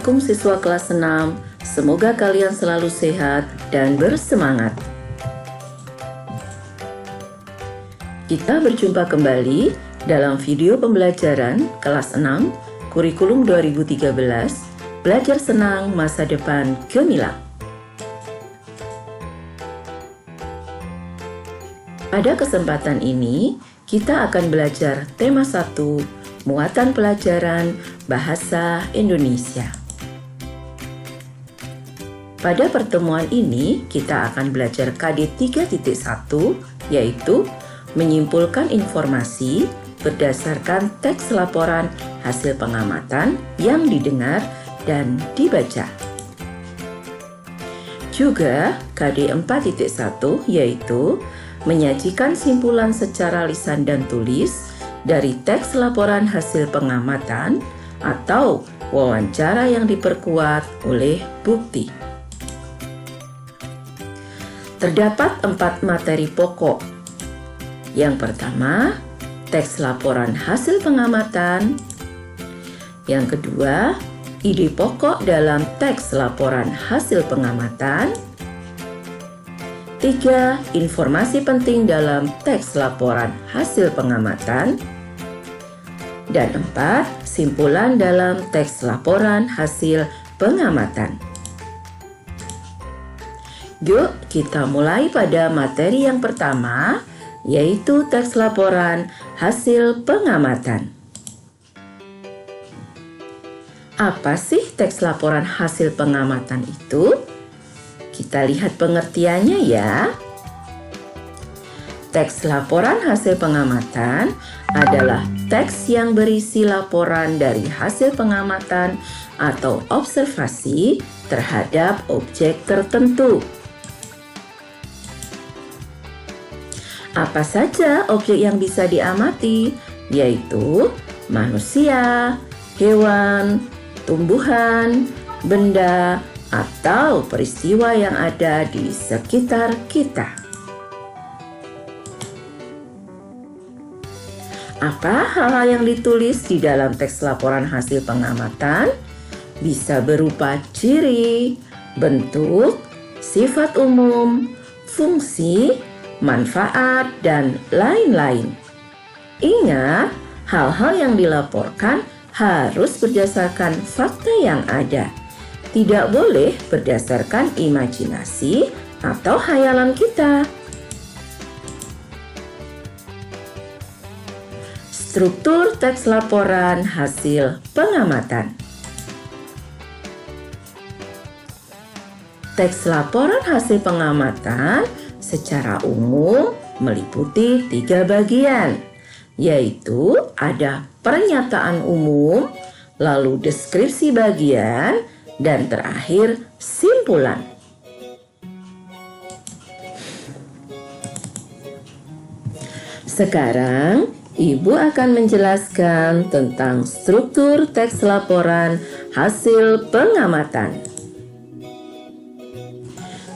Assalamualaikum siswa kelas 6, semoga kalian selalu sehat dan bersemangat. Kita berjumpa kembali dalam video pembelajaran kelas 6, kurikulum 2013, belajar senang masa depan gemilang. Pada kesempatan ini, kita akan belajar tema 1, muatan pelajaran Bahasa Indonesia. Pada pertemuan ini, kita akan belajar KD 3.1, yaitu menyimpulkan informasi berdasarkan teks laporan hasil pengamatan yang didengar dan dibaca. Juga KD 4.1, yaitu menyajikan simpulan secara lisan dan tulis dari teks laporan hasil pengamatan atau wawancara yang diperkuat oleh bukti. Terdapat 4 materi pokok. Yang pertama, teks laporan hasil pengamatan. Yang kedua, ide pokok dalam teks laporan hasil pengamatan. 3. Informasi penting dalam teks laporan hasil pengamatan. Dan 4. Simpulan dalam teks laporan hasil pengamatan. Yuk, kita mulai pada materi yang pertama, yaitu teks laporan hasil pengamatan. Apa sih teks laporan hasil pengamatan itu? Kita lihat pengertiannya ya. Teks laporan hasil pengamatan adalah teks yang berisi laporan dari hasil pengamatan atau observasi terhadap objek tertentu. Apa saja objek yang bisa diamati? Yaitu manusia, hewan, tumbuhan, benda, atau peristiwa yang ada di sekitar kita. Apa hal-hal yang ditulis di dalam teks laporan hasil pengamatan? Bisa berupa ciri, bentuk, sifat umum, fungsi, manfaat, dan lain-lain. Ingat, hal-hal yang dilaporkan harus berdasarkan fakta yang ada. Tidak boleh berdasarkan imajinasi atau khayalan kita. Struktur teks laporan hasil pengamatan. Teks laporan hasil pengamatan secara umum meliputi 3 bagian, yaitu ada pernyataan umum, lalu deskripsi bagian, dan terakhir simpulan. Sekarang, Ibu akan menjelaskan tentang struktur teks laporan hasil pengamatan.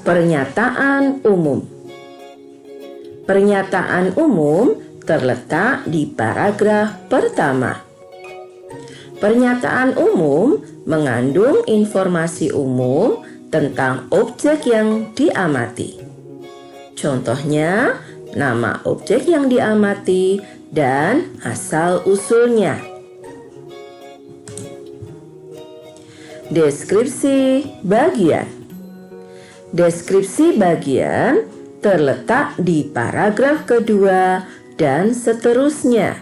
Pernyataan umum. Pernyataan umum terletak di paragraf pertama. Pernyataan umum mengandung informasi umum tentang objek yang diamati. Contohnya, nama objek yang diamati dan asal-usulnya. Deskripsi bagian. Deskripsi bagian terletak di paragraf kedua dan seterusnya.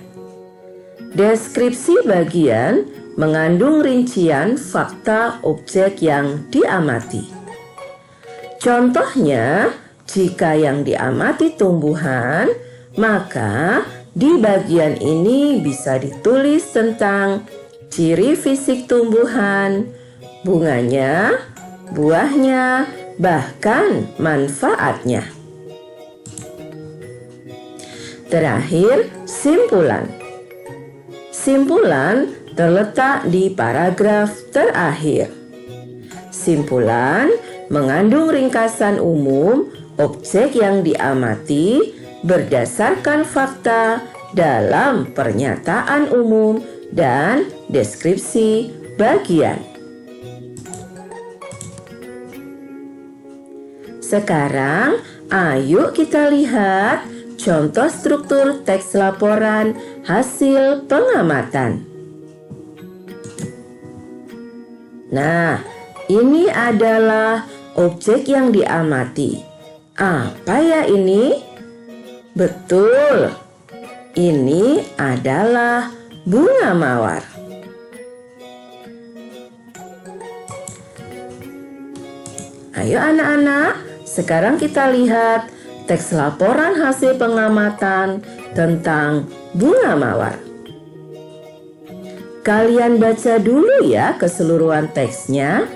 Deskripsi bagian mengandung rincian fakta objek yang diamati. Contohnya, jika yang diamati tumbuhan, maka di bagian ini bisa ditulis tentang ciri fisik tumbuhan, bunganya, buahnya, bahkan manfaatnya. Terakhir, simpulan. Simpulan terletak di paragraf terakhir. Simpulan mengandung ringkasan umum objek yang diamati berdasarkan fakta dalam pernyataan umum dan deskripsi bagian. Sekarang, ayo kita lihat contoh struktur teks laporan hasil pengamatan. Nah, ini adalah objek yang diamati. Apa ya ini? Betul, ini adalah bunga mawar. Ayo anak-anak, sekarang kita lihat teks laporan hasil pengamatan tentang bunga mawar. Kalian baca dulu ya keseluruhan teksnya.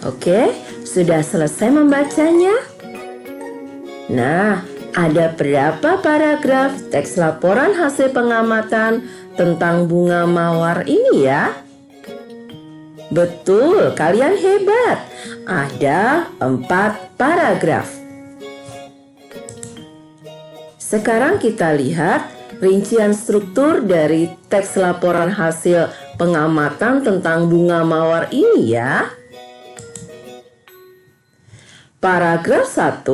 Oke, sudah selesai membacanya? Nah, ada berapa paragraf teks laporan hasil pengamatan tentang bunga mawar ini ya? Betul, kalian hebat. Ada 4 paragraf. Sekarang kita lihat rincian struktur dari teks laporan hasil pengamatan tentang bunga mawar ini ya. Paragraf 1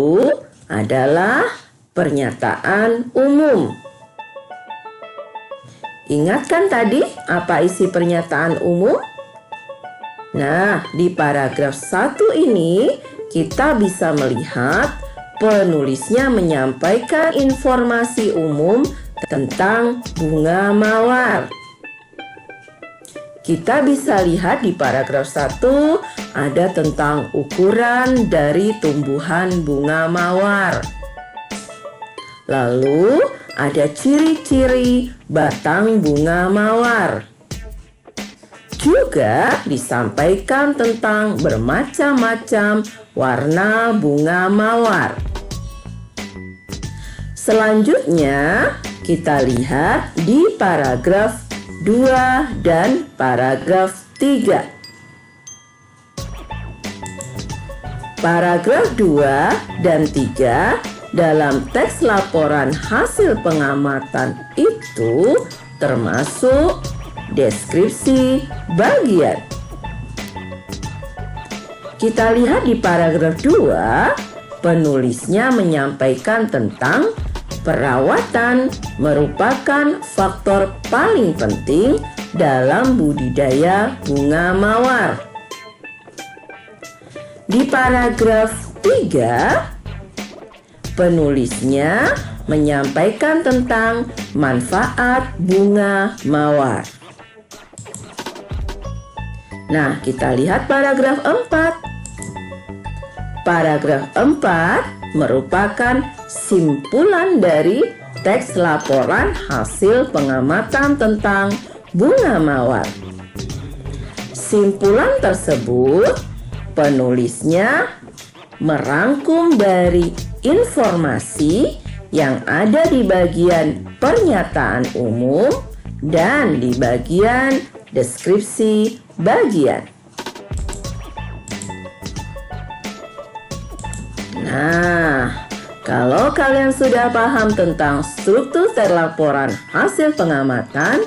adalah pernyataan umum. Ingat kan tadi apa isi pernyataan umum? Nah, di paragraf 1 ini kita bisa melihat penulisnya menyampaikan informasi umum tentang bunga mawar. Kita bisa lihat di paragraf 1 ada tentang ukuran dari tumbuhan bunga mawar. Lalu ada ciri-ciri batang bunga mawar. Juga disampaikan tentang bermacam-macam warna bunga mawar. Selanjutnya, kita lihat di paragraf 2 dan paragraf 3. Paragraf 2 dan 3 dalam teks laporan hasil pengamatan itu termasuk deskripsi bagian. Kita lihat di paragraf 2, penulisnya menyampaikan tentang perawatan merupakan faktor paling penting dalam budidaya bunga mawar. Di paragraf 3, penulisnya menyampaikan tentang manfaat bunga mawar. Nah, kita lihat paragraf 4. Paragraf 4 merupakan simpulan dari teks laporan hasil pengamatan tentang bunga mawar. Simpulan tersebut, penulisnya merangkum dari informasi yang ada di bagian pernyataan umum dan di bagian deskripsi bagian. Nah, kalau kalian sudah paham tentang struktur teks laporan hasil pengamatan,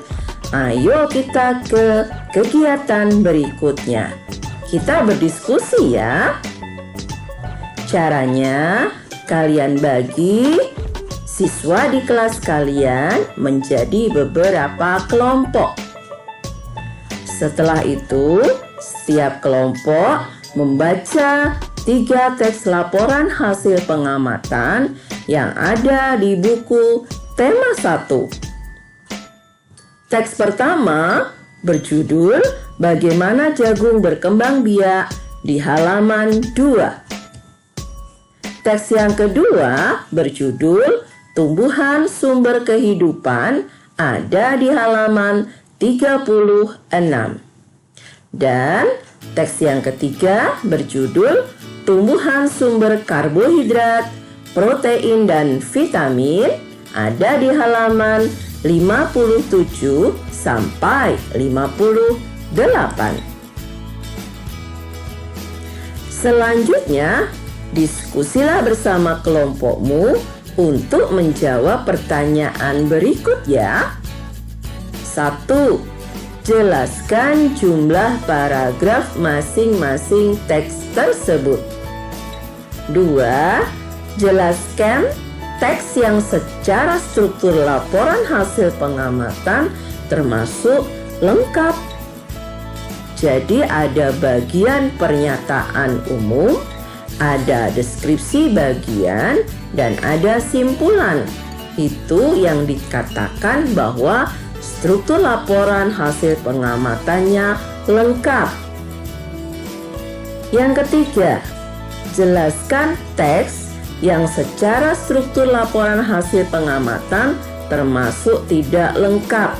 ayo kita ke kegiatan berikutnya. Kita berdiskusi ya. Caranya, kalian bagi siswa di kelas kalian menjadi beberapa kelompok. Setelah itu, setiap kelompok membaca 3 teks laporan hasil pengamatan yang ada di buku tema 1. Teks pertama berjudul Bagaimana Jagung Berkembang Biak di halaman 2. Teks yang kedua berjudul Tumbuhan Sumber Kehidupan ada di halaman 36. Dan Teks yang ketiga berjudul Tumbuhan Sumber Karbohidrat, Protein, dan Vitamin ada di halaman 57 sampai 58. Selanjutnya, diskusilah bersama kelompokmu untuk menjawab pertanyaan berikut ya. 1. Jelaskan jumlah paragraf masing-masing teks tersebut. 2. Jelaskan teks yang secara struktur laporan hasil pengamatan termasuk lengkap. Jadi ada bagian pernyataan umum, ada deskripsi bagian, dan ada simpulan. Itu yang dikatakan bahwa struktur laporan hasil pengamatannya lengkap. Yang ketiga, jelaskan teks yang secara struktur laporan hasil pengamatan termasuk tidak lengkap.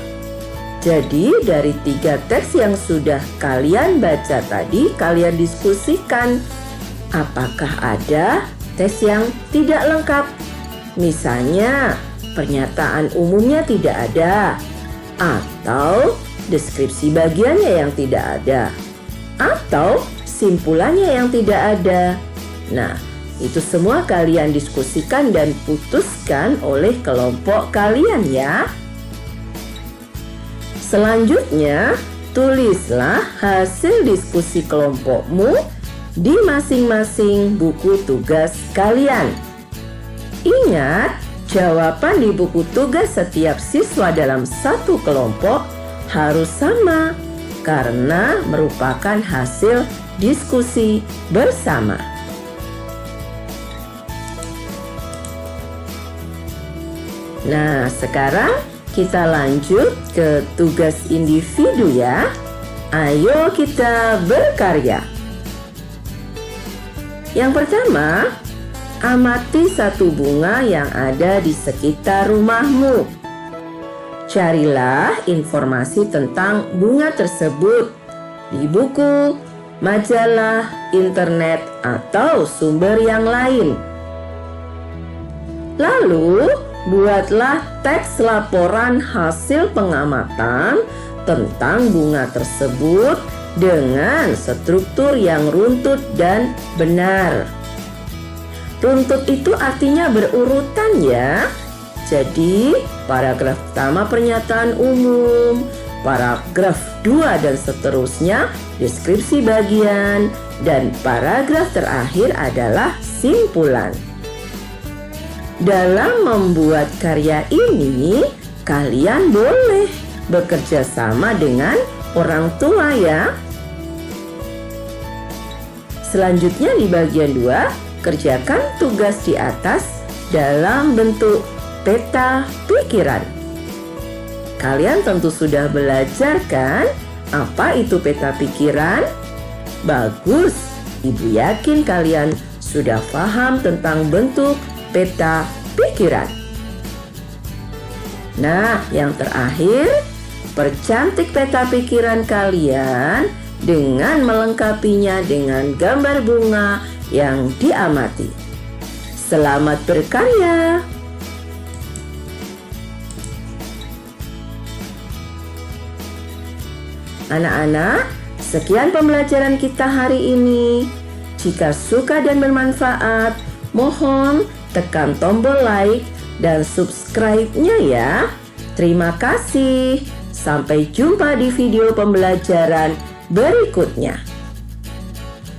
Jadi dari 3 teks yang sudah kalian baca tadi, kalian diskusikan apakah ada teks yang tidak lengkap. Misalnya pernyataan umumnya tidak ada, atau deskripsi bagiannya yang tidak ada, atau simpulannya yang tidak ada. Nah, itu semua kalian diskusikan dan putuskan oleh kelompok kalian ya. Selanjutnya, tulislah hasil diskusi kelompokmu di masing-masing buku tugas kalian. Ingat, jawaban di buku tugas setiap siswa dalam satu kelompok harus sama karena merupakan hasil diskusi bersama. Nah, sekarang kita lanjut ke tugas individu ya. Ayo kita berkarya. Yang pertama, amati satu bunga yang ada di sekitar rumahmu. Carilah informasi tentang bunga tersebut di buku, majalah, internet, atau sumber yang lain. Lalu, buatlah teks laporan hasil pengamatan tentang bunga tersebut dengan struktur yang runtut dan benar. Runtut itu artinya berurutan ya. Jadi, paragraf pertama pernyataan umum, paragraf 2 dan seterusnya deskripsi bagian, dan paragraf terakhir adalah simpulan. Dalam membuat karya ini, kalian boleh bekerja sama dengan orang tua ya. Selanjutnya di bagian 2, kerjakan tugas di atas dalam bentuk peta pikiran. Kalian tentu sudah belajar kan apa itu peta pikiran? Bagus, Ibu yakin kalian sudah paham tentang bentuk peta pikiran. Nah, yang terakhir, percantik peta pikiran kalian dengan melengkapinya dengan gambar bunga yang diamati. Selamat berkarya! Anak-anak, sekian pembelajaran kita hari ini. Jika suka dan bermanfaat, mohon tekan tombol like dan subscribe-nya ya. Terima kasih. Sampai jumpa di video pembelajaran berikutnya.